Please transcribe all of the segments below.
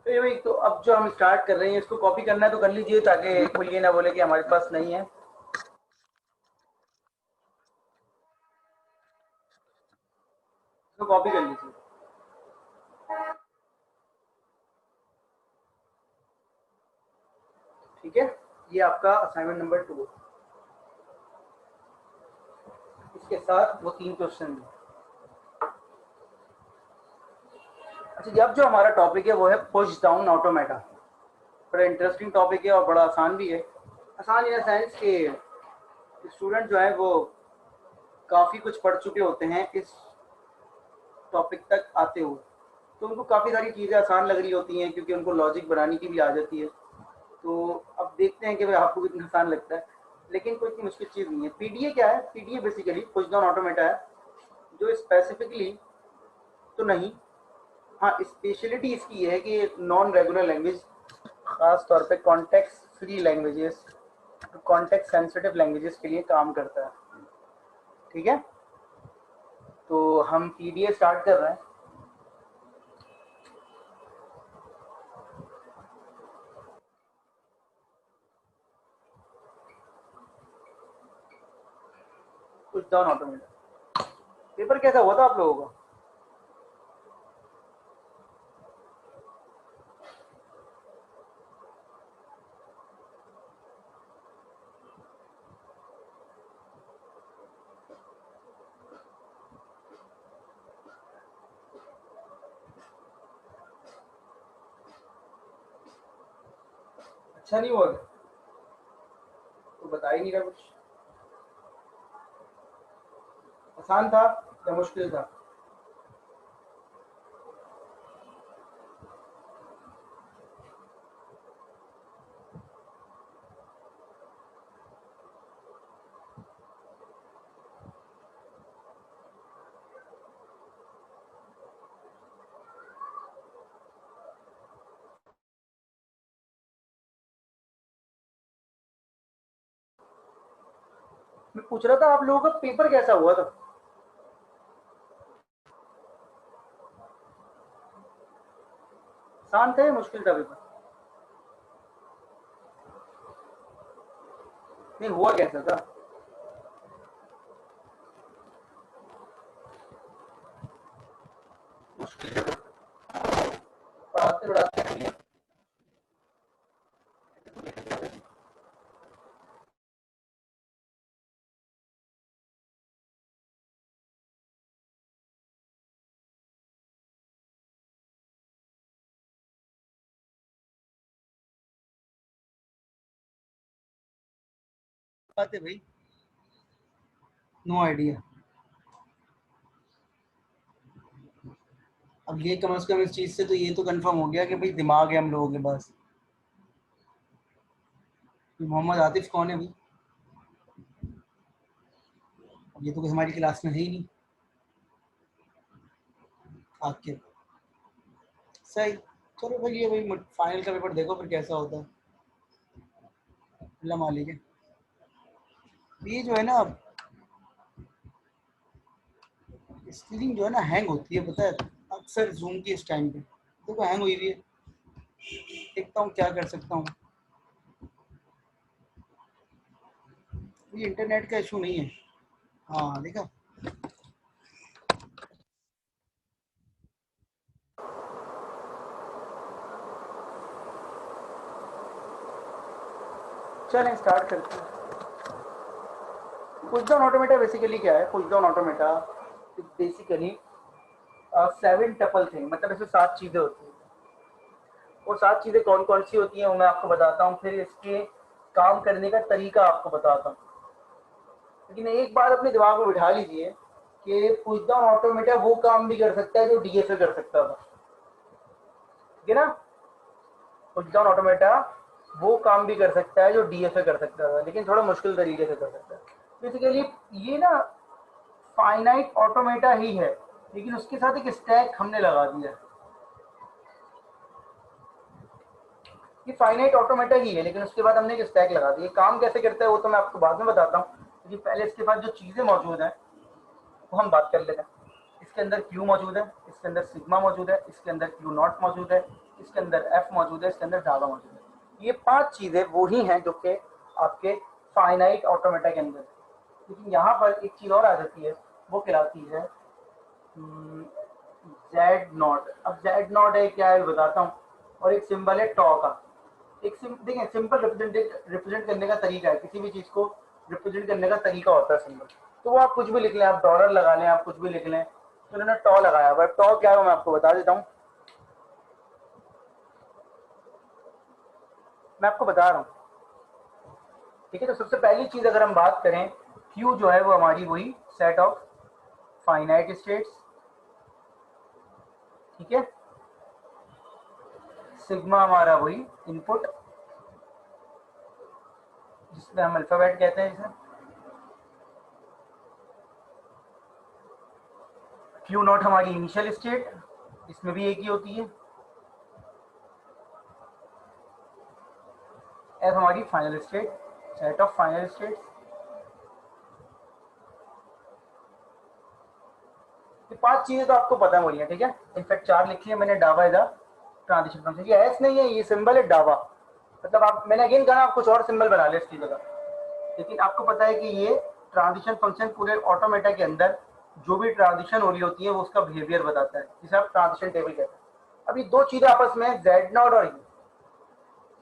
तो ये भाई, तो अब जो हम स्टार्ट कर रहे हैं इसको कॉपी करना है तो कर लीजिए, ताकि कोई ये ना बोले कि हमारे पास नहीं है। इसको कॉपी कर लीजिए। ठीक है, ये आपका असाइनमेंट नंबर 2। इसके साथ वो 3 क्वेश्चन हैं। अच्छा जी, अब जो हमारा टॉपिक है वो है पुश डाउन ऑटोमेटा। बड़ा इंटरेस्टिंग टॉपिक है और बड़ा आसान भी है। आसान इन सेंस कि स्टूडेंट जो है वो काफ़ी कुछ पढ़ चुके होते हैं इस टॉपिक तक आते हुए, तो उनको काफ़ी सारी चीज़ें आसान लग रही होती हैं, क्योंकि उनको लॉजिक बनाने की भी आ जाती है। तो अब देखते हैं कि भाई आपको कितना आसान लगता है, लेकिन कोई इतनी मुश्किल चीज़ नहीं है। पीडीए क्या है? PDA basically push down automata है, जो स्पेसिफिकली तो नहीं, हाँ स्पेशलिटी इसकी है कि नॉन रेगुलर लैंग्वेज, खास तौर पे context free languages, context sensitive languages के लिए काम करता है। ठीक है, तो हम पीडीए स्टार्ट कर रहे हैं। Push down automata. पेपर कैसा हुआ था आप लोगों का? अच्छा नहीं हुआ क्या? तो बता ही नहीं रहा कुछ। आसान था या मुश्किल था? मैं पूछ रहा था आप लोगों का पेपर कैसा हुआ था? आसान था या मुश्किल था पेपर? नहीं, हुआ कैसा था? पढ़ाते पढ़ाते पाते भाई? No idea. अब ये कम से कम इस चीज से तो ये तो कंफर्म हो गया कि भाई दिमाग है हम लोगों के पास। मोहम्मद आतिफ कौन है भाई? अब ये तो हमारी क्लास में है ही नहीं। आके सही। चलो भाई, ये भाई फाइनल का पेपर देखो फिर कैसा होता है। अल्लाह मालिक है। ये जो है ना, स्क्रीन जो है ना हैंग होती है, पता है? अक्सर जूम की इस टाइम पे देखो हैंग हुई हुई है। देखता हूँ क्या कर सकता हूँ। ये इंटरनेट का इशू नहीं है। हाँ देखा। चलें स्टार्ट करते हैं। पुश डाउन ऑटोमेटा बेसिकली क्या है? Push down automata basically 7 tuple thing, मतलब इसमें 7 चीज़ें होती हैं। वो 7 चीज़ें कौन कौन सी होती हैं वो मैं आपको बताता हूँ, फिर इसके काम करने का तरीका आपको बताता हूँ। लेकिन एक बात अपने दिमाग में बिठा लीजिए कि पुश डाउन ऑटोमेटा वो काम भी कर सकता है जो डीएफए कर सकता था। ठीक है ना? पुश डाउन ऑटोमेटा वो काम भी कर सकता है जो डीएफए कर सकता था, लेकिन थोड़ा मुश्किल तरीके से कर सकता है। बेसिकली ये ना फाइनाइट ऑटोमेटा ही है, लेकिन उसके साथ एक स्टैक हमने लगा दिया है। ये फाइनाइट ऑटोमेटा ही है, लेकिन उसके बाद हमने एक स्टैक लगा दिया। काम कैसे करता है वो तो मैं आपको बाद में बताता हूँ, क्योंकि पहले इसके पास जो चीज़ें मौजूद हैं वो हम बात कर लेते हैं। इसके अंदर क्यू मौजूद है, इसके अंदर सिग्मा मौजूद है, इसके अंदर क्यू नॉट मौजूद है, इसके अंदर एफ मौजूद है, इसके अंदर जावा मौजूद है। ये 5 चीज़ें वही हैं जो कि आपके फाइनाइट ऑटोमेटा के अंदर। लेकिन यहाँ पर एक चीज़ और आ जाती है, वो कहलाती है जेड नॉट। अब जेड नॉट है क्या है बताता हूँ, और एक सिंबल है टॉ का। एक देखिए सिंपल रिप्रेजेंट करने का तरीका है, किसी भी चीज़ को रिप्रेजेंट करने का तरीका होता है सिंबल। तो वो आप कुछ भी लिख लें, आप डॉलर लगा लें, आप कुछ भी लिख लें। तो उन्होंने टॉ लगाया हुआ है। टॉ क्या है मैं आपको बता देता हूँ, मैं आपको बता रहा हूँ, ठीक है। तो सबसे पहली चीज़ अगर हम बात करें, क्यू जो है वो हमारी वही सेट ऑफ फाइनाइट स्टेट्स, ठीक है। सिग्मा हमारा वही इनपुट, जिसमें हम अल्फाबेट कहते हैं इसे। क्यू नॉट हमारी इनिशियल स्टेट, इसमें भी एक ही होती है। एफ हमारी final state, set of final states. ये 5 चीजें तो आपको पता होनी है, ठीक है। इनफैक्ट 4 लिखी है मैंने। डावा इधर ट्रांजिशन फंक्शन, ये एस नहीं है, ये सिंबल है डावा। मतलब आप, मैंने अगेन कहा आप कुछ और सिंबल बना ले इसकी जगह, लेकिन आपको पता है कि ये ट्रांजिशन फंक्शन पूरे ऑटोमेटा के अंदर जो भी ट्रांजिशन हो रही होती है वो उसका बिहेवियर बताता है, जिसे आप ट्रांजिशन टेबल कहते हैं। अब ये 2 चीजें आपस में जेड नॉट और यू,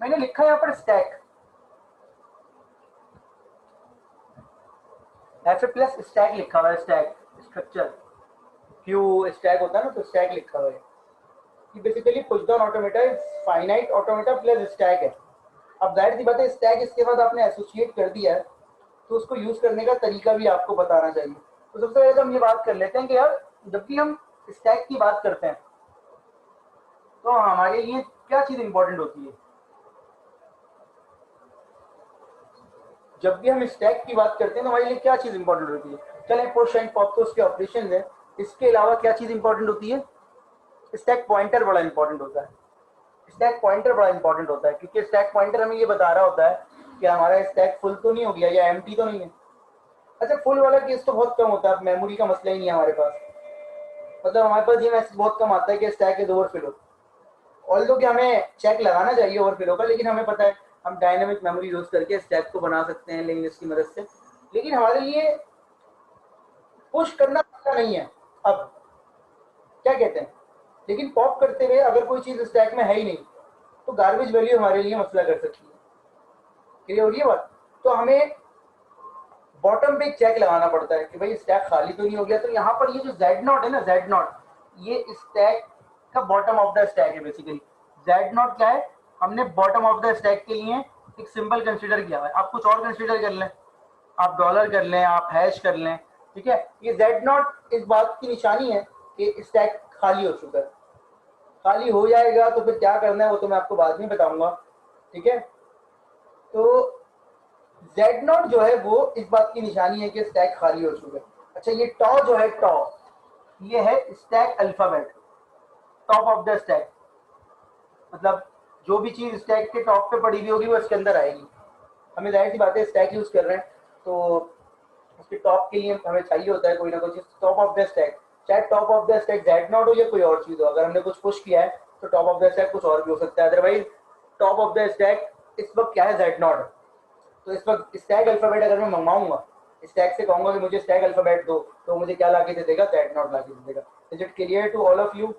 मैंने लिखा है यहाँ पर स्टैक, एफ प्लस स्टैक लिखा हुआ है। स्टैक स्ट्रक्चर, क्यू स्टैक होता है ना, तो स्टैक लिखा हुआ है। ये basically push down automata finite automata plus stack है। अब जाहिर सी बात है, स्टैक इसके बाद आपने एसोसिएट कर दिया है, तो उसको यूज करने का तरीका भी आपको बताना चाहिए। तो सबसे पहले तो हम ये बात कर लेते हैं कि यार जब भी हम स्टैक की बात करते हैं तो हमारे लिए क्या चीज इंपॉर्टेंट होती है। जब भी हम स्टैक की बात करते हैं तो हमारे लिए क्या चीज इंपॉर्टेंट होती है। चले पुश एंड पॉप तो उसके ऑपरेशन है, इसके अलावा क्या चीज इंपॉर्टेंट होती है। स्टैक पॉइंटर बड़ा इंपॉर्टेंट होता है। स्टैक पॉइंटर बड़ा इंपॉर्टेंट होता है, क्योंकि स्टैक पॉइंटर हमें ये बता रहा होता है कि हमारा स्टैक फुल तो नहीं हो गया या एम्प्टी तो नहीं है। अच्छा, फुल वाला केस तो बहुत कम होता है, मेमोरी का मसला ही नहीं है हमारे पास। मतलब हमारे पास ये मैसेज बहुत कम आता है कि स्टैक इज ओवरफिल हो। ऑल्दो कि हमें चेक लगाना चाहिए ओवरफिल होगा, लेकिन हमें पता है हम डायनेमिक मेमोरी यूज करके स्टैक को बना सकते हैं लिंक लिस्ट की मदद से। लेकिन हमारे लिए पुश करना मसला नहीं है। अब क्या कहते हैं, लेकिन पॉप करते हुए अगर कोई चीज स्टैक में है ही नहीं तो गार्बेज वैल्यू हमारे लिए मसला कर सकती है। क्लियर हो रही है बात। तो हमें बॉटम पे चेक लगाना पड़ता है कि भाई स्टैक खाली तो नहीं हो गया। तो यहाँ पर ये जो जेड नॉट है ना, जेड नॉट ये स्टैक का बॉटम ऑफ द स्टैक है बेसिकली। जेड नॉट क्या है, हमने बॉटम ऑफ द स्टैक के लिए एक सिंबल कंसीडर किया हुआ है। आप कुछ और कंसीडर कर लें, आप डॉलर कर लें, आप हैश कर लें, ठीक है। ये जेड नॉट इस बात की निशानी है कि स्टैक खाली हो चुका है। खाली हो जाएगा तो फिर क्या करना है वो तो मैं आपको बाद में बताऊंगा, ठीक है। तो जेड नॉट जो है वो इस बात की निशानी है कि स्टैक खाली हो चुका है। अच्छा, ये टॉ जो है, टॉ ये है stack alphabet, top of the stack. मतलब जो भी चीज स्टैक के टॉप पे पड़ी हुई होगी वो इसके अंदर आएगी। हमें जाहिर सी बात है स्टैक यूज कर रहे हैं तो उसके टॉप के लिए हमें चाहिए होता है कोई ना कोई चीज, टॉप ऑफ द स्टैक। चाहे top of the stack Z not हो या कोई और चीज हो, अगर हमने कुछ पुश किया है तो टॉप ऑफ द स्टैक कुछ और भी हो सकता है। Otherwise top of the stack इस वक्त क्या है, जेड नॉट। तो इस वक्त स्टैक अल्फाबेट अगर मैं मंगवाऊंगा, स्टैक से कहूंगा कि मुझे स्टैक अल्फाबेट दो, तो मुझे क्या लाके दे देगा, जेड नॉट लाके दे देगा। Is it clear to all of you.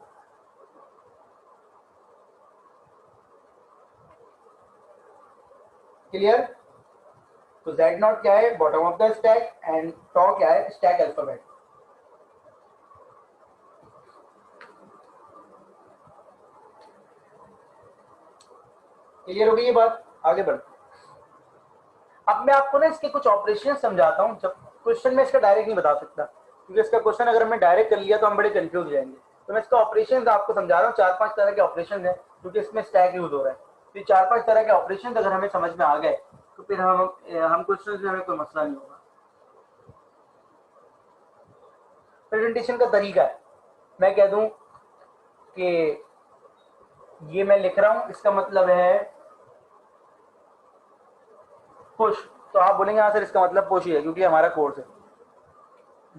Clear. तो जेड नॉट क्या है, bottom of the stack, and top क्या है, स्टैक अल्फाबेट। क्लियर हो गई ये बात, आगे बढ़। अब मैं आपको ना इसके कुछ ऑपरेशन समझाता हूँ। जब क्वेश्चन में इसका डायरेक्ट नहीं बता सकता, क्योंकि इसका क्वेश्चन अगर हमने डायरेक्ट कर लिया तो हम बड़े कंफ्यूज हो जाएंगे। तो मैं इसका ऑपरेशन आपको समझा रहा हूँ। 4-5 तरह के ऑपरेशन है क्योंकि इसमें स्टैक यूज हो रहा है। तो 4-5 तरह के ऑपरेशन अगर हमें समझ में आ गए तो फिर हम क्वेश्चन में हमें कोई मसला नहीं होगा। प्रेजेंटेशन का तरीका है, मैं कह दूं कि ये मैं लिख रहा हूं, इसका मतलब है पुश। तो आप बोलेंगे हाँ सर इसका मतलब पुश ही है क्योंकि हमारा कोर्स है।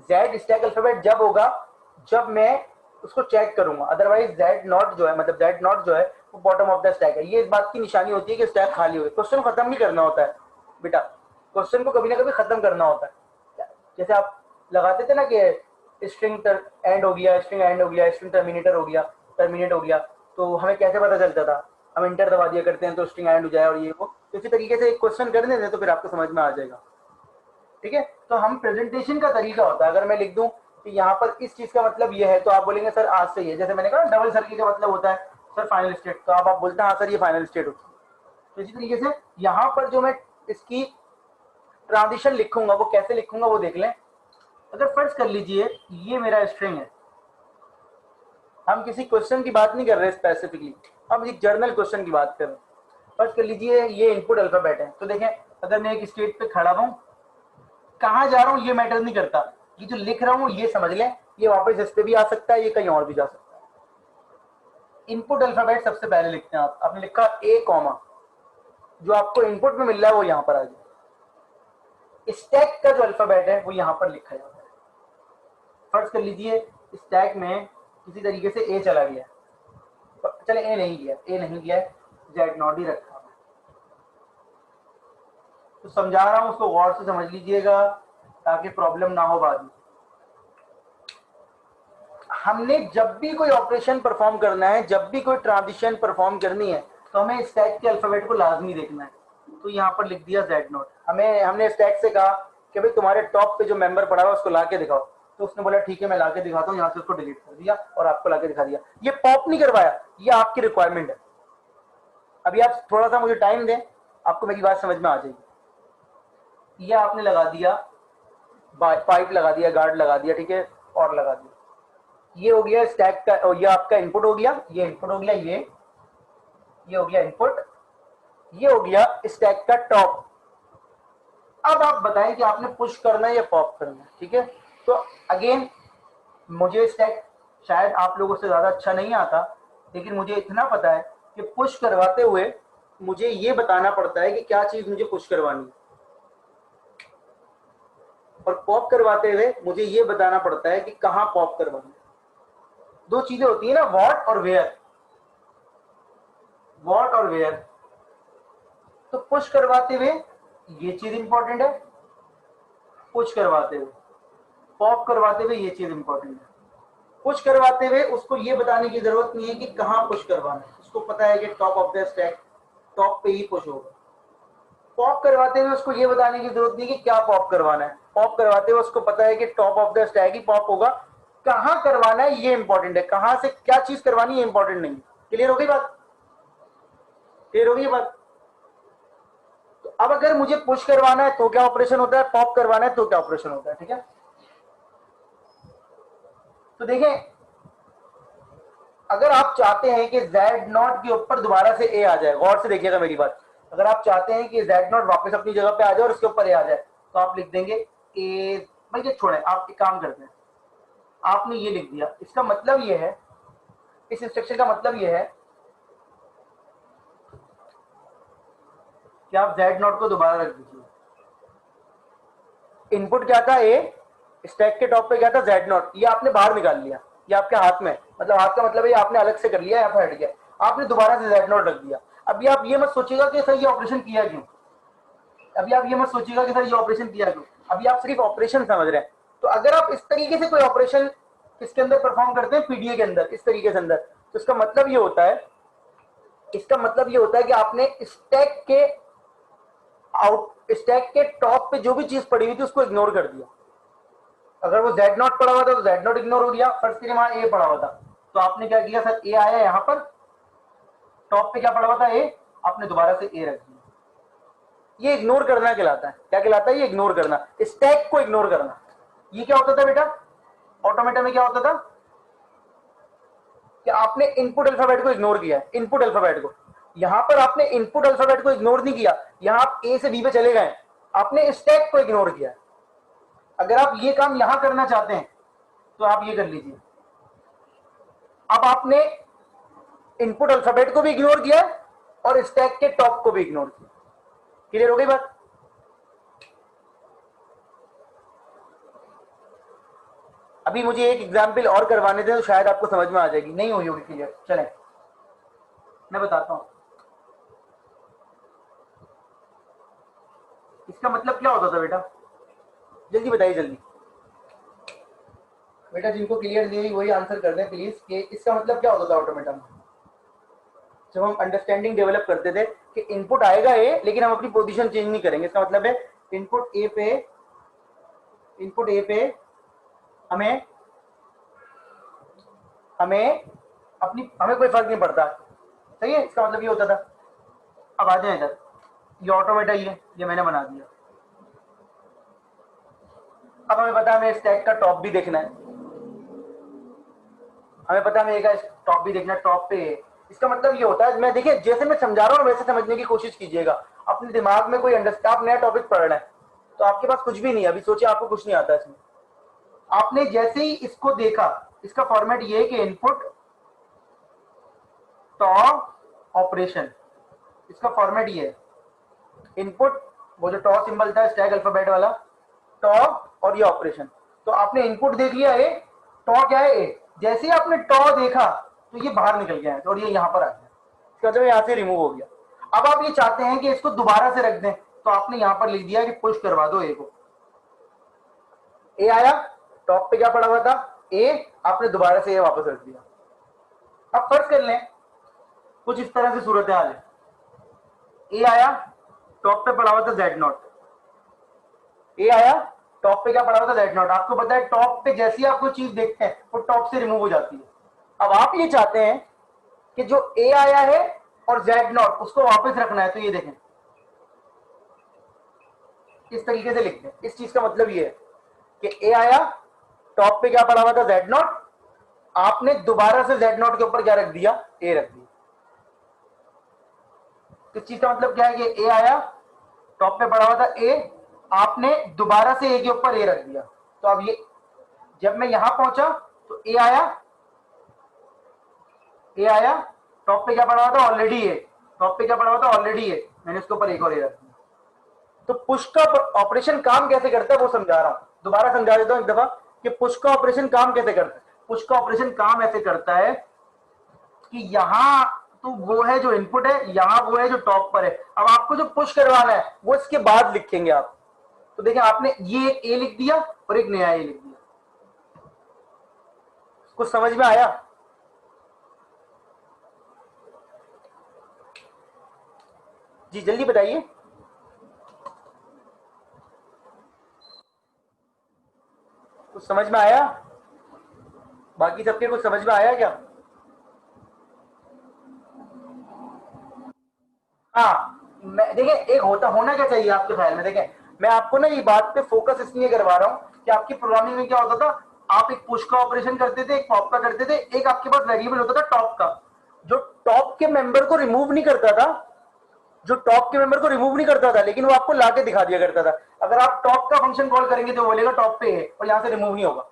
जेड स्टैक अल्फाबेट जब होगा जब मैं उसको चेक करूंगा, अदरवाइज जेड नॉट जो है, मतलब जेड नॉट जो है वो बॉटम ऑफ द स्टैक है। ये इस बात की निशानी होती है कि स्टैक खाली हो गया। क्वेश्चन खत्म भी करना होता है बेटा, क्वेश्चन को कभी ना कभी खत्म करना होता है। जैसे आप लगाते थे ना कि स्ट्रिंग एंड हो गया, स्ट्रिंग एंड हो गया, स्ट्रिंग टर्मिनेटर हो गया, टर्मिनेट हो गया, तो हमें कैसे पता चलता था? हम इंटर दबा दिया करते हैं तो स्ट्रिंग एंड हो जाए और ये वो। तो इसी तरीके से एक क्वेश्चन कर देते तो फिर आपको समझ में आ जाएगा। ठीक है, तो हम प्रेजेंटेशन का तरीका होता है, अगर मैं लिख दूं कि यहाँ पर इस चीज का मतलब ये है तो आप बोलेंगे सर आज से ही है। जैसे मैंने कहा डबल सर्किल का मतलब होता है सर फाइनल स्टेट, तो आप बोलते हैं हाँ सर ये फाइनल स्टेट होती है। तो इसी तरीके से यहाँ पर जो मैं इसकी ट्रांजिशन लिखूंगा वो कैसे लिखूंगा वो देख लें। अगर फर्ज कर लीजिए ये मेरा स्ट्रिंग है, हम किसी क्वेश्चन की बात नहीं कर रहे स्पेसिफिकली, हम एक जर्नल क्वेश्चन की बात कर रहे हैं। फर्ज कर लीजिए ये इनपुट अल्फाबेट है, तो देखें अगर मैं एक स्टेट पे खड़ा हूं, कहां जा रहा हूं ये मैटर नहीं करता, ये जो लिख रहा हूं ये समझ लें, ये वापस इस पे भी आ सकता है, ये कहीं और भी जा सकता है। इनपुट अल्फाबेट सबसे पहले लिखते हैं, आपने लिखा ए कॉमा, जो आपको इनपुट में मिल रहा है वो यहां पर आ जाए। स्टैक का जो अल्फाबेट है वो यहां पर लिखा जाता है। फर्ज कर लीजिए स्टैक में किसी तरीके से ए चला गया, चले ए नहीं गया, ए नहीं गया, जेड नॉट ही रखा। तो समझा रहा हूं उसको गौर से समझ लीजिएगा ताकि प्रॉब्लम ना हो बाद में। हमने जब भी कोई ऑपरेशन परफॉर्म करना है, जब भी कोई ट्रांजिशन परफॉर्म करनी है, तो हमें स्टैक के अल्फाबेट को लाजमी देखना है। तो यहाँ पर लिख दिया जेड नॉट। हमने स्टैक से कहा कि भाई तुम्हारे टॉप पे जो मेंबर पड़ा हुआ उसको ला के दिखाओ, तो उसने बोला ठीक है मैं ला के दिखाता हूँ। यहाँ से उसको डिलीट कर दिया और आपको ला के दिखा दिया। ये पॉप नहीं करवाया, ये आपकी रिक्वायरमेंट है। अभी आप थोड़ा सा मुझे टाइम दें, आपको मेरी बात समझ में आ जाएगी। ये आपने लगा दिया, पाइप लगा दिया, गार्ड लगा दिया, ठीक है, और लगा दिया। ये हो गया स्टैक का, ये आपका इनपुट हो गया, ये इनपुट हो गया, ये हो गया इनपुट, ये हो गया स्टैक का टॉप। अब आप बताएं कि आपने पुश करना है या पॉप करना है। ठीक है, तो अगेन मुझे स्टैक शायद आप लोगों से ज्यादा अच्छा नहीं आता, लेकिन मुझे इतना पता है कि पुश करवाते हुए मुझे ये बताना पड़ता है कि क्या चीज मुझे पुश करवानी है, और पॉप करवाते हुए मुझे ये बताना पड़ता है कि कहां पॉप करवानी है। दो चीजें होती है ना, व्हाट और वेयर, व्हाट और वेयर। तो पुश करवाते हुए ये चीज इंपॉर्टेंट है, पुश करवाते हुए, पॉप करवाते हुए ये चीज इंपॉर्टेंट है। पुश करवाते हुए उसको ये बताने की जरूरत नहीं है कि कहां पुश करवाना है, उसको पता है कि top of the stack, top पे ही पुश होगा। पॉप करवाते हुए उसको ये बताने की जरूरत नहीं कि क्या पॉप करवाना है, पॉप करवाते हुए उसको पता है कि top of the stack he pop होगा। कहां करवाना है ये इंपॉर्टेंट है, कहां से क्या चीज करवानी है इंपॉर्टेंट नहीं। क्लियर हो गई बात? क्लियर हो गई बात? तो अब अगर मुझे पुश करवाना है तो क्या ऑपरेशन होता है, पॉप करवाना है तो क्या ऑपरेशन होता है। ठीक है, तो देखें अगर आप चाहते हैं कि Z0 के ऊपर दोबारा से A आ जाए, गौर से देखिएगा मेरी बात, अगर आप चाहते हैं कि Z0 वापस अपनी जगह पे आ जाए और इसके ऊपर A आ जाए, तो आप लिख देंगे A। भाई ये छोड़े, आप एक काम करते हैं, आपने ये लिख दिया, इसका मतलब ये है, इस इंस्ट्रक्शन का मतलब ये है कि आप Z0 को दोबारा रख दीजिए। इनपुट क्या था A, स्टैक के टॉप पे क्या था Z0, ये आपने बाहर निकाल लिया, ये आपके हाथ में, मतलब हाथ का मतलब है आपने अलग से कर लिया, यहाँ पर हट गया, आपने दोबारा से Z0 रख दिया। अभी आप ये मत सोचिएगा कि सर ये ऑपरेशन किया क्यों, अभी आप ये मत सोचिएगा कि सर ये ऑपरेशन किया क्यों, अभी आप सिर्फ ऑपरेशन समझ रहे हैं। तो अगर आप इस तरीके से कोई ऑपरेशन इसके अंदर परफॉर्म करते हैं पीडीए के अंदर, इस तरीके से अंदर, तो इसका मतलब ये होता है, इसका मतलब ये होता है कि आपने स्टैक के स्टैक के टॉप पे जो भी चीज पड़ी हुई थी उसको इग्नोर कर दिया। अगर वो Z0 पड़ा हुआ था तो Z0 इग्नोर हो गया, फर्स्ट के वहां A पड़ा हुआ था, तो आपने क्या किया, सर A आया यहां पर, टॉप पे क्या पड़ा हुआ था A, आपने दोबारा से A रख दिया। ये इग्नोर करना कहलाता है। क्या कहलाता है? ये इग्नोर करना, स्टैक को इग्नोर करना। ये क्या होता था बेटा, ऑटोमेटा में क्या होता था कि आपने इनपुट अल्फाबेट को इग्नोर किया, इनपुट अल्फाबेट को, यहां पर आपने इनपुट अल्फाबेट को इग्नोर नहीं किया, यहां आप A से B पे चले गए, आपने स्टैक को इग्नोर किया। अगर आप ये काम यहां करना चाहते हैं तो आप ये कर लीजिए, अब आपने इनपुट अल्फाबेट को भी इग्नोर किया और स्टैक के टॉप को भी इग्नोर किया। क्लियर हो गई बात? अभी मुझे एक एग्जाम्पल और करवाने दें तो शायद आपको समझ में आ जाएगी, नहीं हुई होगी क्लियर। चलें, मैं बताता हूँ इसका मतलब क्या होता था बेटा, जल्दी बताइए जल्दी बेटा, जिनको क्लियर नहीं हुई वही आंसर कर दें प्लीज कि इसका मतलब क्या होता था ऑटोमेटा में। जब हम अंडरस्टैंडिंग डेवलप करते थे कि इनपुट आएगा ए लेकिन हम अपनी पोजीशन चेंज नहीं करेंगे, इसका मतलब है इनपुट ए पे हमें हमें कोई फर्क नहीं पड़ता, सही है, इसका मतलब ये होता था। अब आ जाए इधर, ये ऑटोमेटा ही है, ये मैंने बना दिया। अब हमें पता है हमें स्टैक का टॉप भी देखना है, हमें पता है हमें एक टॉप भी देखना है, टॉप पे है। इसका मतलब ये होता है, मैं देखिए जैसे मैं समझा रहा हूँ वैसे समझने की कोशिश कीजिएगा। अपने दिमाग में कोई आप नया टॉपिक पढ़ रहे हैं तो आपके पास कुछ भी नहीं है, अभी सोचिए आपको कुछ नहीं आता इसमें। आपने जैसे ही इसको देखा, इसका फॉर्मेट ये है कि इनपुट टॉ ऑपरेशन, इसका फॉर्मेट ये है इनपुट, वो जो टॉ सिंबल था स्टैक अल्फाबेट वाला, टॉ और ये ऑपरेशन। तो आपने इनपुट देख लिया ए, टॉ क्या है ए, जैसे ही आपने टॉ देखा तो ये बाहर निकल गया है और ये यहां पर आ गया, इसका मतलब यहां से रिमूव हो गया। अब आप ये चाहते हैं कि इसको दोबारा से रख दें, तो आपने यहां पर लिख दिया कि पुश करवा दो ए को। ए आया, टॉप पे क्या पड़ा हुआ था ए, आपने दोबारा से ए वापस रख दिया। अब फर्ज कर लें कुछ इस तरह से सूरत हाल है, ए आया, टॉप पे पड़ा हुआ था Z0, ए आया, टॉप पे क्या पड़ा हुआ था Z0। आपको पता है टॉप पे जैसी आप कोई चीज देखते हैं वो टॉप से रिमूव हो जाती है। अब आप ये चाहते हैं कि जो ए आया है और Z0 उसको वापस रखना है, तो ये देखें इस तरीके से लिखते हैं। इस चीज का मतलब ये है कि ए आया, टॉप पे क्या पड़ा हुआ था Z0, आपने दोबारा से Z0 के ऊपर क्या रख दिया, ए रख दिया। इस चीज का मतलब क्या है कि ए आया, टॉप पे पड़ा हुआ था ए, आपने दोबारा से ए के ऊपर ए रख दिया। तो अब ये जब मैं यहां पहुंचा तो ए आया, टॉप पे क्या पड़ा हुआ था ऑलरेडी ए, टॉप पे क्या पड़ा हुआ था ऑलरेडी ए, मैंने इसके ऊपर एक और ए रख दिया। तो पुश का ऑपरेशन काम कैसे करता है वो समझा रहा हूं, दोबारा समझा देता हूं एक दफा कि पुश का ऑपरेशन काम कैसे करता है। पुश का ऑपरेशन काम ऐसे करता है कि यहां तो वो है जो इनपुट है, यहां वो है जो टॉप पर है। अब आपको जो पुश करवाना है वो इसके बाद लिखेंगे आप। तो देखिए आपने ये एक ए लिख दिया और एक नया ए लिख दिया। कुछ समझ में आया? जी जल्दी बताइए। कुछ समझ में आया? बाकी सबके कुछ समझ में आया क्या? हाँ, मैं देखिए एक होना क्या चाहिए आपके ख्याल में, देखें मैं आपको ना ये बात पे फोकस इसलिए करवा रहा हूं कि आपकी प्रोग्रामिंग में क्या होता था, आप एक पुश का ऑपरेशन करते थे, एक पॉप का करते थे, एक आपके पास वेरिएबल होता था टॉप का, जो टॉप के मेंबर को रिमूव नहीं करता था, लेकिन वो आपको लाके दिखा दिया करता था। अगर आप टॉप का फंक्शन कॉल करेंगे तो बोलेगा टॉप पे है और यहां से रिमूव नहीं होगा।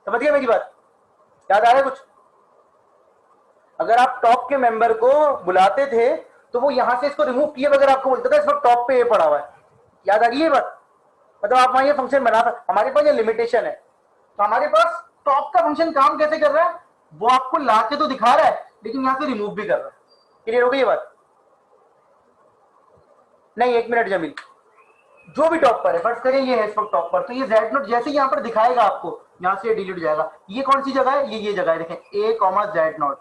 समझ गए मेरी बात? याद आ रहा है कुछ? अगर आप टॉप के मेंबर को बुलाते थे तो वो यहां से इसको रिमूव किए बगैर आपको बोलता था इस वक्त टॉप पे ये पड़ा हुआ है। याद आ रही है बात? मतलब आप वहां ये फंक्शन बना, हमारे पास ये लिमिटेशन है, तो हमारे पास टॉप का फंक्शन काम कैसे कर रहा है, वो आपको लाके तो दिखा रहा है लेकिन यहां से रिमूव भी कर रहा है। क्लियर हो गई ये बात? नहीं, एक मिनट जमील, जो भी टॉप पर है, फर्ज करें ये है इस वक्त टॉप पर, तो ये Z0 जैसे यहां पर दिखाएगा आपको, यहां से डिलीट हो जाएगा। ये कौन सी जगह है? ये जगह है, देखें A, Z0।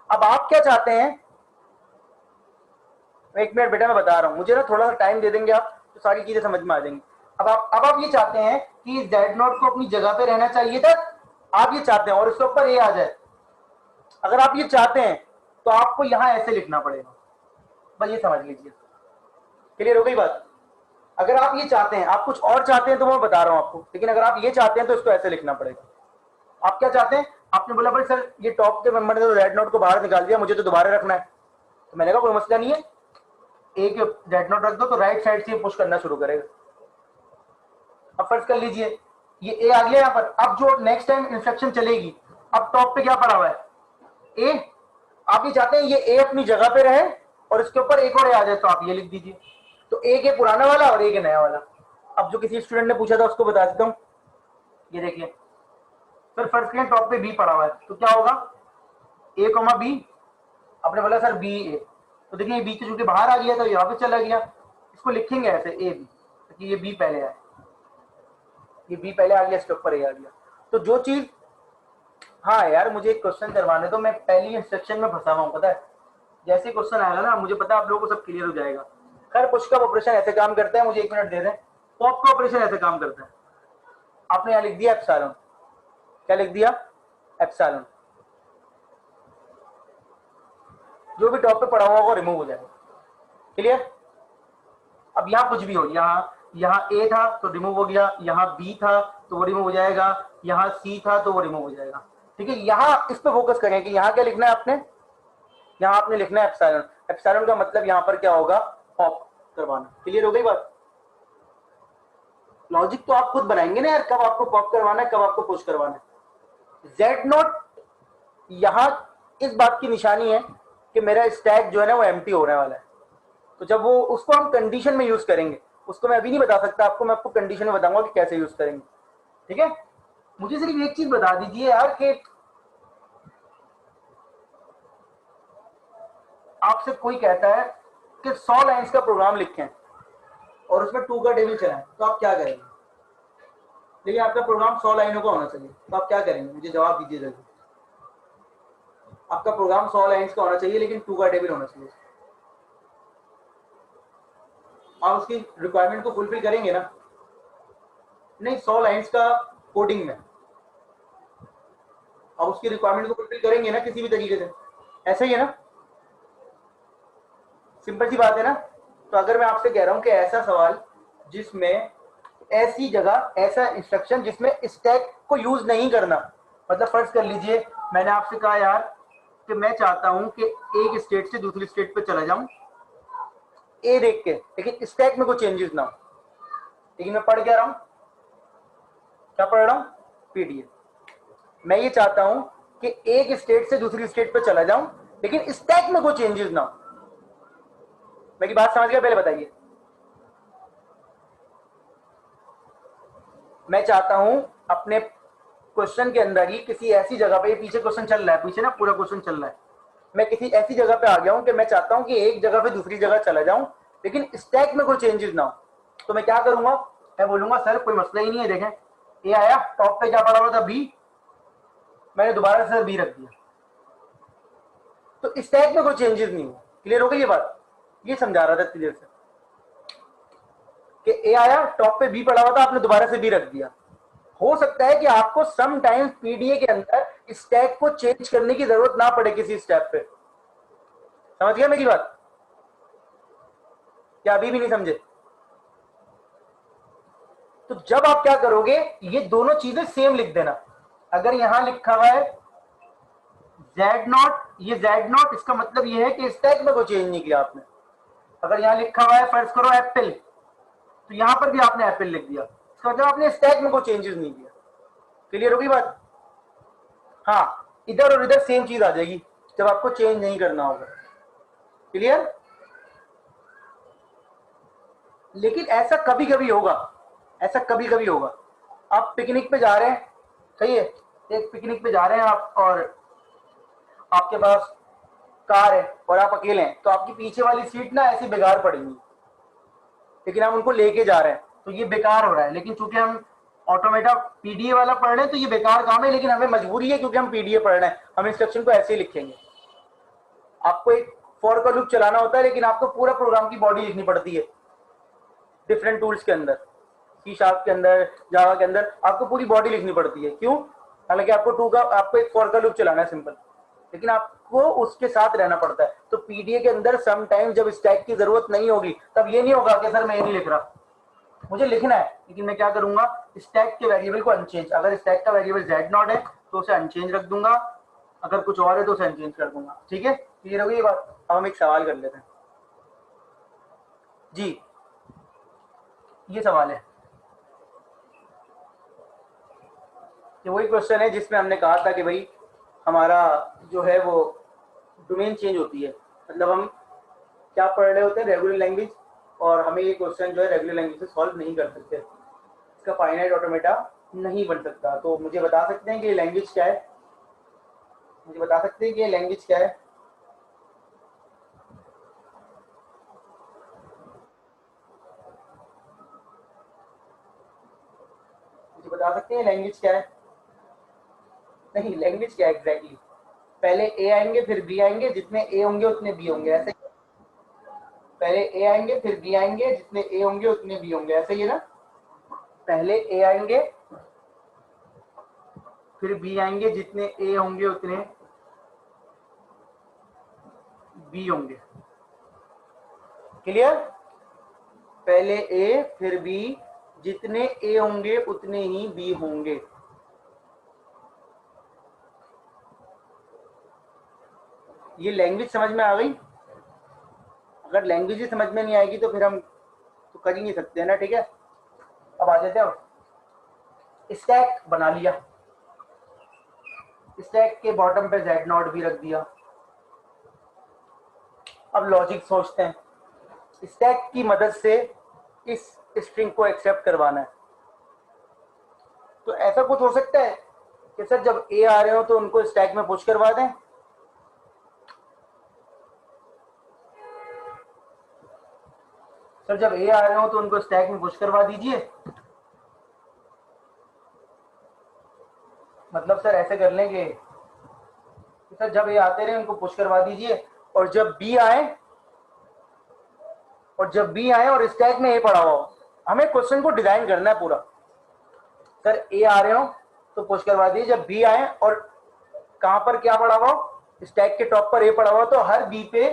अब आप क्या चाहते हैं, एक मिनट बेटा मैं बता रहा हूं, मुझे ना थोड़ा सा टाइम दे देंगे आप तो सारी चीजें समझ में आ जाएंगी। अब आप ये चाहते हैं कि Z0 को अपनी जगह पे रहना चाहिए था, आप ये चाहते हैं और इसके ऊपर ए आ जाए। अगर आप ये चाहते हैं तो आपको यहां ऐसे लिखना पड़ेगा, बस ये समझ लीजिए। क्लियर हो गई बात? अगर आप ये चाहते हैं, आप कुछ और चाहते हैं तो मैं बता रहा हूं आपको, लेकिन अगर आप ये चाहते हैं तो इसको ऐसे लिखना पड़ेगा। आप क्या चाहते हैं? आपने बोला भाई सर ये टॉप के मेंबर ने तो Z0 को बाहर निकाल दिया, मुझे तो दोबारा रखना है। तो मैंने कहा कोई मसला नहीं है, एक Z0 रख दो तो राइट साइड से पुश करना शुरू करेगा। अब फर्ज कर लीजिए ये ए आ गया यहाँ पर, अब जो नेक्स्ट टाइम इंस्ट्रक्शन चलेगी, अब टॉप पे क्या पड़ा हुआ है ए, आप ये चाहते हैं ये ए अपनी जगह पे रहे और इसके ऊपर एक और ए आ जाए, तो आप ये लिख दीजिए। तो एक है पुराना वाला और एक है नया वाला। अब जो किसी स्टूडेंट ने पूछा था उसको बता देता हूँ, ये देखिए सर फर्स्ट करें टॉप पे बी पड़ा हुआ है, तो क्या होगा A, B आपने बोला सर बी ए, तो देखिए बी तो चूंकि बाहर आ गया तो यहाँ पे चला गया, इसको लिखेंगे ऐसे ए बी, क्योंकि ये बी पहले आया, ये बी पहले आ गया, इसके ऊपर ए आ गया। तो जो चीज, हाँ यार मुझे एक क्वेश्चन करवाने तो, मैं पहली इंस्ट्रक्शन में फंसा हुआ हूँ पता है, जैसे क्वेश्चन आएगा ना मुझे पता है आप लोगों को सब क्लियर हो जाएगा। खैर पुश का ऑपरेशन ऐसे काम करता है, मुझे 1 मिनट दे दें। पॉप का ऑपरेशन ऐसे काम करता है, आपने यहाँ लिख दिया एप्सिलॉन, क्या लिख दिया एप्सिलॉन, जो भी टॉप पे पड़ा हुआ वो रिमूव हो जाएगा, क्लियर। अब यहाँ कुछ भी हो, यहाँ ए था तो रिमूव हो गया, यहाँ बी था तो वो रिमूव हो जाएगा, यहाँ सी था तो वो रिमूव हो जाएगा, ठीक है। यहाँ इस पे फोकस करें कि यहाँ क्या लिखना है आपने, यहाँ आपने लिखना है एप्सिलॉन। एप्सिलॉन का मतलब यहाँ पर क्या होगा, पॉप करवाना, क्लियर हो गई बात। लॉजिक तो आप खुद बनाएंगे ना यार, कब आपको पॉप करवाना है, कब आपको पुश करवाना है। जेड नॉट यहाँ इस बात की निशानी है कि मेरा स्टैक जो है ना वो एम्प्टी होने वाला है, तो जब वो उसको हम कंडीशन में यूज करेंगे, उसको मैं अभी नहीं बता सकता आपको, मैं आपको कंडीशन में बताऊंगा कि कैसे यूज करेंगे, ठीक है। मुझे सिर्फ एक चीज बता दीजिए यार कि आपसे कोई कहता है कि 100 लाइंस का प्रोग्राम लिखें और उसमें 2 का टेबल चलाएं, तो आप क्या करेंगे। लेकिन आपका प्रोग्राम 100 लाइनों का होना चाहिए, तो आप क्या करेंगे, मुझे जवाब दीजिए जल्दी। आपका प्रोग्राम 100 लाइंस का होना चाहिए लेकिन 2 का टेबल होना चाहिए, आप उसकी रिक्वायरमेंट को फुलफिल करेंगे ना। नहीं, 100 लाइंस का कोडिंग में आप उसकी रिक्वायरमेंट को फुलफिल करेंगे ना किसी भी तरीके से, ऐसा ही है ना, सिंपल सी बात है ना। तो अगर मैं आपसे कह रहा हूं कि ऐसा सवाल जिसमें ऐसी जगह ऐसा इंस्ट्रक्शन जिसमें स्टैक को यूज नहीं करना, मतलब फर्ज कर लीजिए मैंने आपसे कहा यार कि मैं चाहता हूं कि एक स्टेट से दूसरी स्टेट पे चला जाऊं ए देख के, लेकिन स्टैक में कोई चेंजेस ना हो, लेकिन मैं पढ़ क्या रहा हूं, क्या पढ़ रहा हूं, पीडीएफ। मैं ये चाहता हूं कि एक स्टेट से दूसरी स्टेट पे चला जाऊं लेकिन स्टैक में कोई चेंजेस ना हो। मेरी बात समझ गया, पहले बताइए। मैं चाहता हूं अपने क्वेश्चन के अंदर ही किसी ऐसी जगह पे, पीछे क्वेश्चन चल रहा है, पीछे ना पूरा क्वेश्चन चल रहा है, मैं किसी ऐसी जगह पे आ गया हूं कि मैं चाहता हूं कि एक जगह पे दूसरी जगह चला जाऊं लेकिन स्टैक में कोई चेंजेस ना हो। तो मैं क्या करूंगा, मैं बोलूंगा सर कोई मसला ही नहीं है, देखें ए आया, टॉप पे क्या पड़ा हुआ था बी, मैंने दोबारा से बी रख दिया, तो स्टैक में कोई चेंजेस नहीं हुआ। क्लियर हो गई ये बात, ये समझा रहा था क्लियर से कि ए आया, टॉप पे बी पड़ा हुआ था, आपने दोबारा से बी रख दिया। हो सकता है कि आपको सम टाइम्स पीडीए के अंदर स्टैक को चेंज करने की जरूरत ना पड़े किसी स्टेप पे, समझ गया मेरी बात, क्या अभी भी नहीं समझे। तो जब आप क्या करोगे, ये दोनों चीजें सेम लिख देना। अगर यहां लिखा हुआ है जेड नॉट, ये जेड नॉट, इसका मतलब ये है कि स्टैक में कोई चेंज नहीं किया आपने। अगर यहां लिखा हुआ है फर्ज करो एप्पल, तो यहां पर भी आपने एप्पल लिख दिया, इसका मतलब आपने स्टैक में कोई चेंजेस नहीं किया। क्लियर होगी बात, हाँ इधर और इधर सेम चीज आ जाएगी जब आपको चेंज नहीं करना होगा। क्लियर, लेकिन ऐसा कभी कभी होगा, ऐसा कभी कभी होगा, आप पिकनिक पे जा रहे हैं, सही है, एक पिकनिक पे जा रहे हैं आप और आपके पास कार है और आप अकेले हैं, तो आपकी पीछे वाली सीट ना ऐसी बेकार पड़ेगी, लेकिन हम उनको लेके जा रहे हैं तो ये बेकार हो रहा है, लेकिन चूंकि हम ऑटोमेटा पीडीए वाला पढ़ रहे हैं तो ये बेकार काम है, लेकिन हमें मजबूरी है क्योंकि हम पीडीए पढ़ रहे हैं, हम इंस्ट्रक्शन को ऐसे ही लिखेंगे। आपको एक फॉर का लूप चलाना होता है लेकिन आपको पूरा प्रोग्राम की बॉडी लिखनी पड़ती है डिफरेंट टूल्स के अंदर, सी शार्प के अंदर, जावा के अंदर आपको पूरी बॉडी लिखनी पड़ती है। क्यों, हालांकि आपको एक फॉर का लूप चलाना है सिंपल, लेकिन आपको उसके साथ रहना पड़ता है। तो पीडीए के अंदर सम टाइम जब स्टैक की जरूरत नहीं होगी तब ये नहीं होगा कि सर मैं ये नहीं लिख रहा, मुझे लिखना है लेकिन मैं क्या करूंगा, स्टैक के वेरिएबल को अनचेंज, अगर स्टैक का वेरिएबल जेड नॉट है तो उसे अनचेंज रख दूंगा, अगर कुछ और है तो उसे अनचेंज कर दूंगा। ठीक है, क्लियर हो गई ये बात। अब हम एक सवाल कर लेते हैं जी, ये सवाल है, ये वही क्वेश्चन है जिसमें हमने कहा था कि भाई हमारा जो है वो डोमेन चेंज होती है, मतलब हम क्या पढ़ रहे होते हैं रेगुलर लैंग्वेज, और हमें ये क्वेश्चन जो है रेगुलर लैंग्वेज से सॉल्व नहीं कर सकते, इसका फाइनाइट ऑटोमेटा नहीं बन सकता। तो मुझे बता सकते हैं कि ये लैंग्वेज क्या है, मुझे बता सकते हैं कि ये लैंग्वेज क्या है। बता सकते हैं लैंग्वेज क्या है? नहीं, लैंग्वेज क्या है एग्जैक्टली? पहले ए आएंगे फिर बी आएंगे, जितने ए होंगे उतने बी होंगे, ऐसे? पहले ए आएंगे फिर बी आएंगे, जितने ए होंगे उतने बी होंगे, ऐसे ही ना? पहले ए आएंगे फिर बी आएंगे, जितने ए होंगे उतने बी होंगे। क्लियर? पहले ए फिर बी, जितने ए होंगे उतने ही बी होंगे। ये लैंग्वेज समझ में आ गई? अगर लैंग्वेज ही समझ में नहीं आएगी तो फिर हम तो कर ही नहीं सकते हैं ना, ठीक है? अब आ जाते हैं, स्टैक बना लिया, स्टैक के बॉटम पे जेड नॉट भी रख दिया। अब लॉजिक सोचते हैं, स्टैक की मदद से इस स्ट्रिंग को एक्सेप्ट करवाना है। तो ऐसा कुछ हो सकता है कि सर जब ए आ रहे हो तो उनको स्टैक में पुश करवा दें? सर जब ए आ रहे हो तो उनको स्टैक में पुश करवा दीजिए। मतलब सर ऐसे कर लेंगे कि सर जब ए आते रहे उनको पुश करवा दीजिए, और जब बी आए और स्टैक में ए पड़ा हो। हमें क्वेश्चन को डिजाइन करना है पूरा। सर ए आ रहे हो तो पुश करवा दीजिए, जब बी आए और कहां पर क्या पड़ा हुआ, स्टैक के टॉप पर ए पड़ा हुआ, तो हर बी पे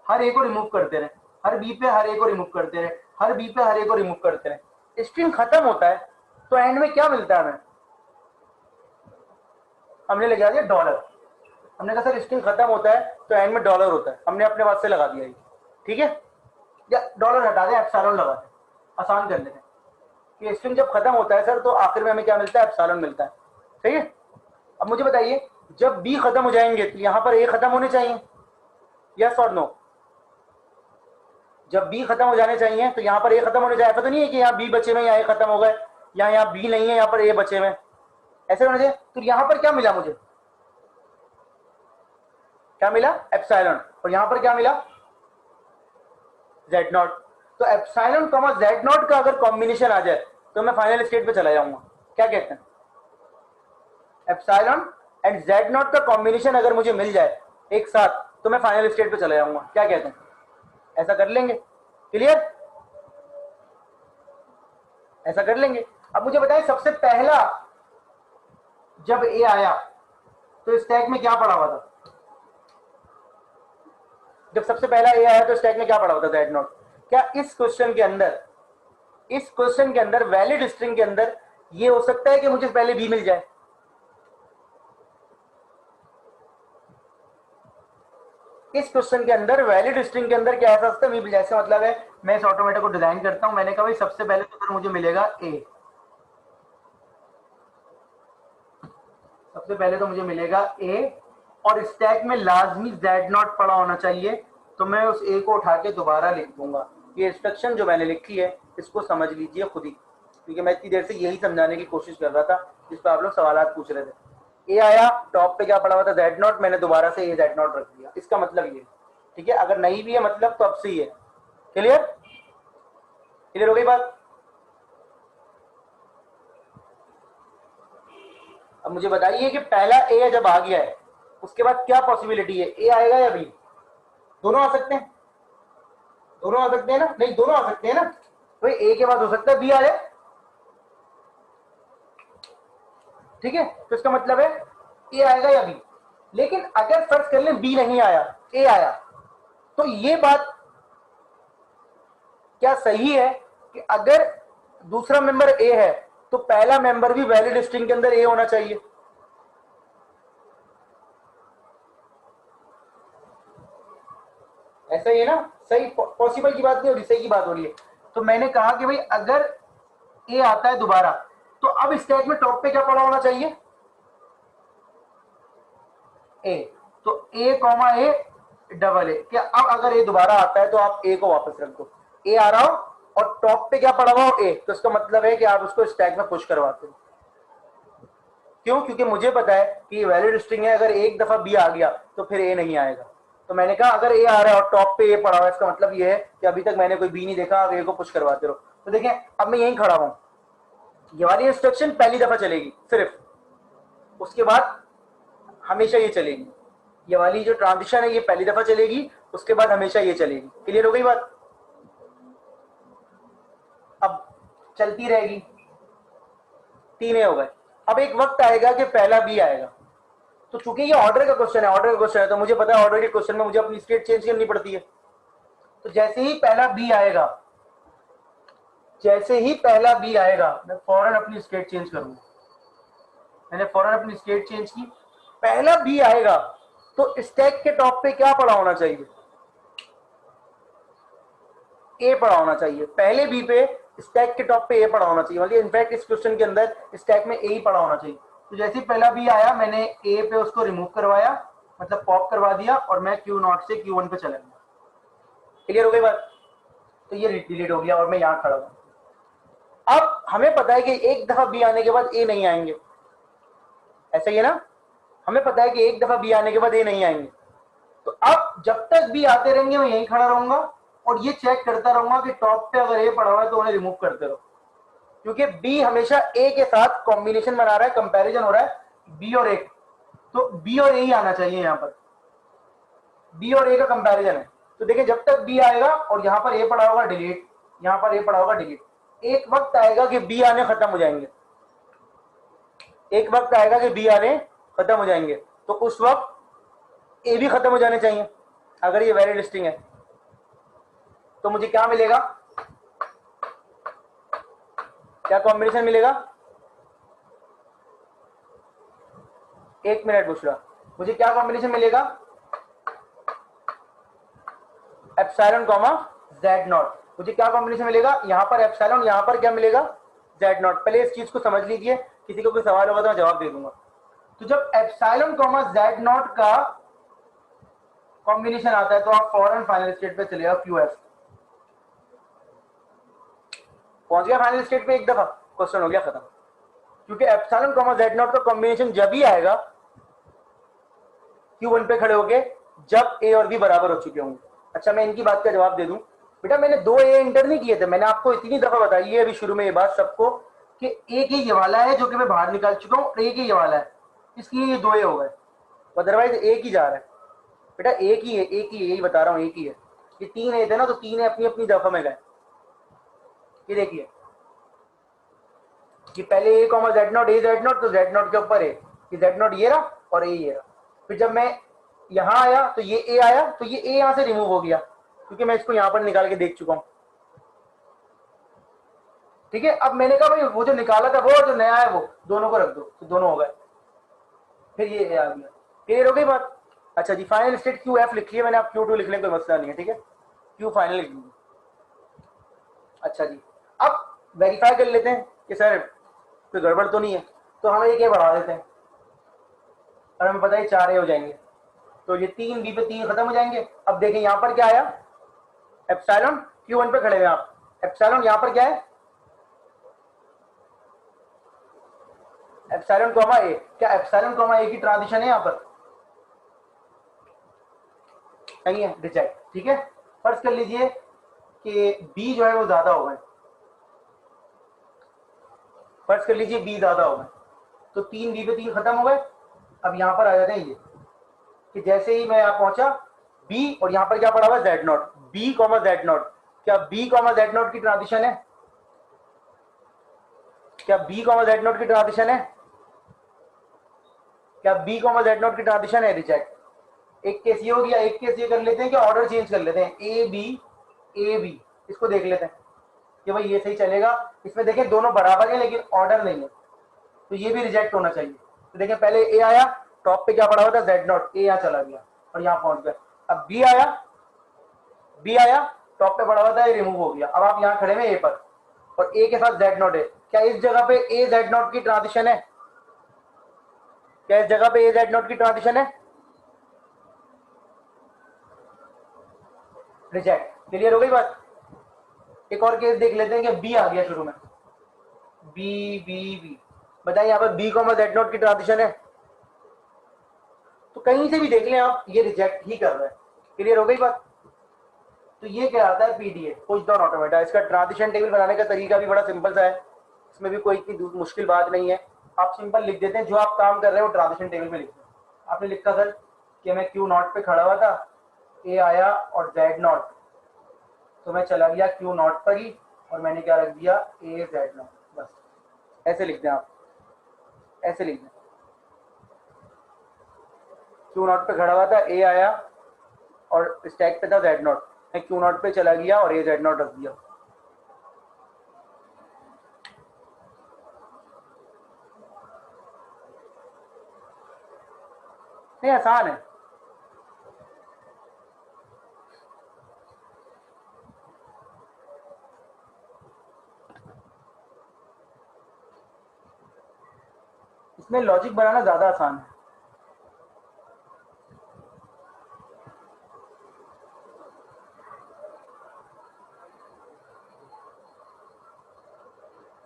हर ए को रिमूव करते रहे, हर बी पे हर ए को रिमूव करते रहे, हर बी पे हर ए को रिमूव करते रहे। स्ट्रिंग खत्म होता है तो एंड में क्या मिलता है हमें? हमने लगा दिया डॉलर। हमने कहा सर स्ट्रिंग खत्म होता है तो एंड में डॉलर होता है, हमने अपने पास से लगा दिया ये, ठीक है? या डॉलर हटा दें, एप्सिलॉन लगा दें, आसान कर लेते हैं कि स्ट्रिंग जब खत्म होता है सर तो आखिर में हमें क्या मिलता है? एप्सिलॉन मिलता है, सही है? अब मुझे बताइए, जब बी खत्म हो जाएंगे तो यहां पर ए खत्म होने चाहिए, यस और नो? जब बी खत्म हो जाने चाहिए तो यहां पर ए खत्म होने चाहिए। ऐसा तो नहीं है कि यहाँ बी बचे हुए यहाँ ए खत्म हो गए, या यहाँ बी नहीं है यहाँ पर ए बचे हुए, ऐसे होना चाहिए। तो यहां पर क्या मिला मुझे? क्या मिला? एप्सिलॉन। और यहां पर क्या मिला? Z naught. तो एप्सिलॉन कॉमा जेड नॉट का अगर कॉम्बिनेशन आ जाए तो मैं फाइनल स्टेट पे चला जाऊंगा। क्या कहते हैं? एप्सिलॉन एंड जेड नॉट का कॉम्बिनेशन अगर मुझे मिल जाए एक साथ तो मैं फाइनल स्टेट पे चला जाऊंगा। क्या कहते हैं? ऐसा कर लेंगे? क्लियर? ऐसा कर लेंगे। अब मुझे बताएं, सबसे पहला जब ए आया तो स्टैक में क्या पड़ा हुआ था? जब सबसे पहला ए आया तो स्टैक में क्या पड़ा हुआ था? Z naught. क्या इस क्वेश्चन के अंदर वैलिड स्ट्रिंग के अंदर ये हो सकता है कि मुझे पहले बी मिल जाए? इस क्वेश्चन के अंदर वैलिड स्ट्रिंग के अंदर क्या ऐसा सकता है? बी मिल जाए। इसका मतलब है मैं इस ऑटोमेटा को डिजाइन करता हूं, मैंने कहा भाई सबसे पहले तो मुझे मिलेगा ए, सबसे पहले तो मुझे मिलेगा ए, और स्टैक में लाजमी जेड नॉट पड़ा होना चाहिए, तो मैं उस ए को उठा के दोबारा लिख दूंगा। ये इंस्ट्रक्शन जो मैंने लिखी है इसको समझ लीजिए खुद ही, क्योंकि मैं इतनी देर से यही समझाने की कोशिश कर रहा था जिस पर आप लोग सवाल पूछ रहे थे। ए आया, टॉप पे क्या पड़ा हुआ था? Z not. मैंने दोबारा से ए जेड नॉट रख दिया। इसका मतलब ये, ठीक है? अगर नहीं भी है मतलब तो अब से ही है। क्लियर? क्लियर हो गई बात? अब मुझे बताइए कि पहला ए जब आ गया है उसके बाद क्या पॉसिबिलिटी है? ए आएगा या बी? दोनों आ सकते हैं, दोनों आ सकते हैं ना? नहीं, दोनों आ सकते हैं ना? तो ए के बाद हो सकता है बी आ जाए, ठीक है? तो इसका मतलब है ए आएगा या बी। लेकिन अगर फर्ज कर लें बी नहीं आया, ए आया, तो ये बात क्या सही है कि अगर दूसरा मेंबर ए है तो पहला मेंबर भी वैलिड स्ट्रिंग के अंदर ए होना चाहिए? ऐसा ही है ना? सही, पॉसिबल की बात नहीं हो रही, सही की बात हो रही है। तो मैंने कहा कि भाई अगर ए आता है दोबारा तो अब स्टैक में टॉप पे क्या पड़ा होना चाहिए? ए। तो ए कॉमा ए डबल ए। क्या अब अगर ए दोबारा आता है तो आप ए को वापस रख दो, ए आ रहा हो और टॉप पे क्या पड़ा हुआ हो? ए। तो इसका मतलब है कि आप उसको स्टैक में पुश करवाते हो। क्यों? क्योंकि मुझे पता है कि ये वैलिड स्ट्रिंग है, अगर एक दफा बी आ गया तो फिर ए नहीं आएगा। तो मैंने कहा अगर ए आ रहा है और टॉप पे ए पड़ा हुआ है, इसका मतलब ये है कि अभी तक मैंने कोई बी नहीं देखा, आप ए को पुश करवाते रहो। तो देखें अब मैं यहीं खड़ा हूं, ये वाली इंस्ट्रक्शन पहली दफा चलेगी सिर्फ, उसके बाद हमेशा ये चलेगी। ये वाली जो ट्रांजिशन है ये पहली दफा चलेगी, उसके बाद हमेशा ये चलेगी। क्लियर हो गई बात? अब चलती रहेगी, 3 हो गए। अब एक वक्त आएगा कि पहला बी आएगा, तो चूंकि ये ऑर्डर का क्वेश्चन है, ऑर्डर का क्वेश्चन है, तो मुझे पता है ऑर्डर के क्वेश्चन में मुझे अपनी स्टेट चेंज करनी पड़ती है। तो जैसे ही पहला बी आएगा, जैसे ही पहला बी आएगा, मैं फौरन अपनी स्टेट चेंज करूंगा। मैंने फौरन अपनी स्टेट चेंज की, पहला बी आएगा तो स्टैक के टॉप पे क्या पड़ा होना चाहिए? ए पड़ा होना चाहिए। पहले बी पे स्टैक के टॉप पे ए पड़ा होना चाहिए, मतलब इनफैक्ट इस क्वेश्चन के अंदर स्टैक में ए ही पड़ा होना चाहिए। तो जैसे ही पहला बी आया, मैंने ए पे उसको रिमूव करवाया, मतलब पॉप करवा दिया, और मैं Q0 से Q1 पे चला गया। क्लियर हो गई बात? तो ये डिलीट हो गया और मैं यहां खड़ा हूं। अब हमें पता है कि एक दफा बी आने के बाद ए नहीं आएंगे, ऐसा ही है ना? हमें पता है कि एक दफा बी आने के बाद ए नहीं आएंगे। तो अब जब तक बी आते रहेंगे मैं यहीं खड़ा रहूंगा और ये चेक करता रहूंगा कि टॉप पे अगर ए पड़ा हुआ है तो उन्हें रिमूव करते रहो, क्योंकि बी हमेशा ए के साथ कॉम्बिनेशन बना रहा है, कंपैरिजन हो रहा है बी और ए, तो बी और ए ही आना चाहिए। यहां पर बी और ए का कंपैरिजन है। तो देखिए जब तक बी आएगा और यहां पर ए पड़ा होगा डिलीट, यहां पर ए पड़ा होगा डिलीट, एक वक्त आएगा कि बी आने खत्म हो जाएंगे, एक वक्त आएगा कि बी आने खत्म हो जाएंगे, तो उस वक्त ए भी खत्म हो जाने चाहिए। अगर ये वैलिड लिस्टिंग है तो मुझे क्या मिलेगा? क्या कॉम्बिनेशन मिलेगा? एक मिनट बुशरा, मुझे क्या कॉम्बिनेशन मिलेगा? Epsilon comma Z not. मुझे क्या कॉम्बिनेशन मिलेगा? यहां पर एप्सिलॉन, यहां पर क्या मिलेगा? Z not. पहले इस चीज को समझ लीजिए, किसी को कोई सवाल होगा तो मैं जवाब दे दूंगा। तो जब एप्सिलॉन कॉमा जेड नॉट का कॉम्बिनेशन आता है तो आप फॉरन फाइनल स्टेट पे चले जाओ, QF। पहुंच गया फाइनल स्टेट पे, एक दफा क्वेश्चन हो गया खत्म। क्योंकि एप्सिलॉन कॉमा जेड नॉट का कॉम्बिनेशन जब ही आएगा Q1 पे खड़े होके, जब ए और बी बराबर हो चुके होंगे। अच्छा मैं इनकी बात का जवाब दे दूं। बेटा मैंने 2 ए इंटर नहीं किए थे, मैंने आपको इतनी दफा बताई है अभी शुरू में ये बात सबको कि एक ही ये वाला है जो कि मैं बाहर निकाल चुका हूं, एक ही ये वाला है, इसलिए ये 2 ए हो गए, अदरवाइज एक ही जा रहा है। बेटा एक ही है, एक ही है, यही बता रहा हूं, एक ही है। ये 3 ए थे ना, तो 3 ए अपनी अपनी दफा में गए। ये देखिए कि पहले a comma Z naught, a zed naught, तो जेड नॉट के ऊपर ए, कि जेड नॉट ये रहा और ए ये रहा। फिर जब मैं यहां आया तो ये ए आया, तो ये ए यहां से रिमूव हो गया क्योंकि मैं इसको यहां पर निकाल के देख चुका हूं। ठीक है, अब मैंने कहा भाई वो जो निकाला था वो और जो नया है वो दोनों को रख दो, तो दोनों हो गए। फिर ये ए आ गया। क्लियर हो गई बात? अच्छा जी, फाइनल स्टेट QF लिख लिया मैंने, आप Q2 लिख लें कोई मसला नहीं है, ठीक है, Q फाइनल लिख लूंगा। अच्छा जी, अब वेरीफाई कर लेते हैं कि सर कोई गड़बड़ तो नहीं है, तो हम एक बढ़ा देते हैं और हमें पता है 4 ए हो जाएंगे, तो ये 3 बी पे 3 खत्म हो जाएंगे। अब देखें यहां पर क्या आया? एप्सिलॉन, Q1 पे खड़े हुए आप, एप्सिलॉन यहां पर क्या है? एप्सिलॉन कॉमा ए। क्या एप्सिलॉन कॉमा ए की ट्रांजिशन है यहां पर? नहीं है, रिजेक्ट। ठीक है, फर्ज कर लीजिए कि बी जो है वो ज्यादा हो गए, फर्ज कर लीजिए बी ज्यादा हो गए, तो 3 बी पे 3 खत्म हो गए। अब यहां पर आ जाते हैं ये कि जैसे ही मैं यहां पहुंचा बी, और यहां पर क्या पड़ा हुआ है? Z naught, B comma Z naught. क्या बी कॉमा जेड नॉट की ट्रांजिशन है? क्या बी कॉमा जेड नॉट की ट्रांजिशन है? क्या बी कॉमा जेड नॉट की ट्रांजिशन है? रिजेक्ट। एक केस ये हो गया, एक केस ये कर लेते हैं कि ऑर्डर चेंज कर लेते हैं, ए बी, इसको देख लेते हैं कि भाई ये सही चलेगा। इसमें देखें दोनों बराबर है लेकिन ऑर्डर नहीं है, तो ये भी रिजेक्ट होना चाहिए। तो देखें पहले ए आया, टॉप पे क्या पड़ा हुआ था? जेड नॉट, ए यहाँ चला गया और यहाँ पहुंच गया। अब बी आया, टॉप पे पड़ा हुआ था, ये रिमूव हो गया। अब आप यहाँ खड़े हैं ए पर और ए के साथ जेड नॉट है। क्या इस जगह पे ए जेड नॉट की ट्रांजिशन है? क्या इस जगह पे ए जेड नॉट की ट्रांजिशन है? रिजेक्ट। क्लियर हो गई बात? एक और केस देख लेते हैं कि बी आ गया शुरू में, बी बताइए यहाँ पर बी कॉमा जेड नॉट की ट्रांजिशन है? तो कहीं से भी देख लें आप, ये रिजेक्ट ही कर रहा है। क्लियर हो गई बात? तो ये क्या आता है? PDA, push down automata. इसका ट्रांजिशन टेबल बनाने का तरीका भी बड़ा सिंपल सा है। इसमें भी कोई इतनी मुश्किल बात नहीं है। आप सिंपल लिख देते हैं, जो आप काम कर रहे हो ट्रांजिशन टेबल में लिख दें। आपने लिखा सर कि मैं क्यू नॉट पे खड़ा हुआ था, ए आया और जेड नॉट, तो मैं चला गया क्यू नॉट पर ही और मैंने क्या रख दिया, ए जेड नॉट। बस ऐसे लिख दें आप, ऐसे लिख दें। क्यू नॉट पे खड़ा हुआ था, ए आया और स्टैक पे था जेड नॉट, मैं क्यू नॉट पे चला गया और ए जेड नॉट रख दिया। नहीं, आसान है। इसमें लॉजिक बनाना ज्यादा आसान है।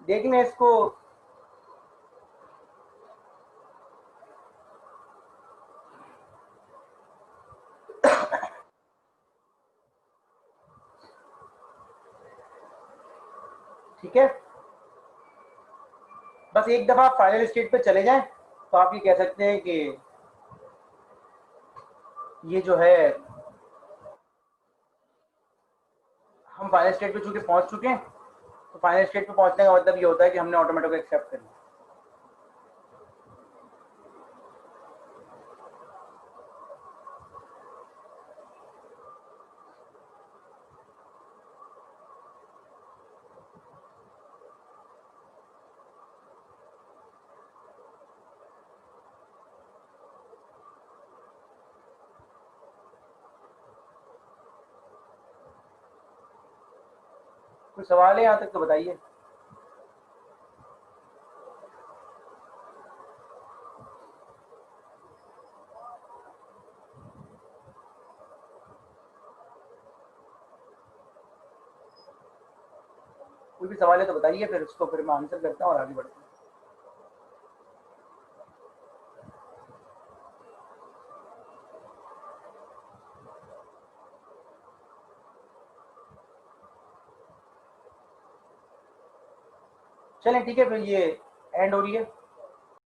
देख लें इसको। ठीक है, बस एक दफा फाइनल स्टेट पे चले जाएं तो आप ये कह सकते हैं कि ये जो है हम फाइनल स्टेट पे चूंकि पहुंच चुके हैं, तो फाइनल स्टेट पे पहुंचने का मतलब ये होता है कि हमने ऑटोमेटिक को एक्सेप्ट कर लिया। कोई सवाल है यहाँ तक तो बताइए। कोई भी सवाल है तो बताइए, फिर उसको फिर मैं आंसर करता हूँ और आगे बढ़ते हैं। चलें ठीक है, फिर ये एंड हो रही है।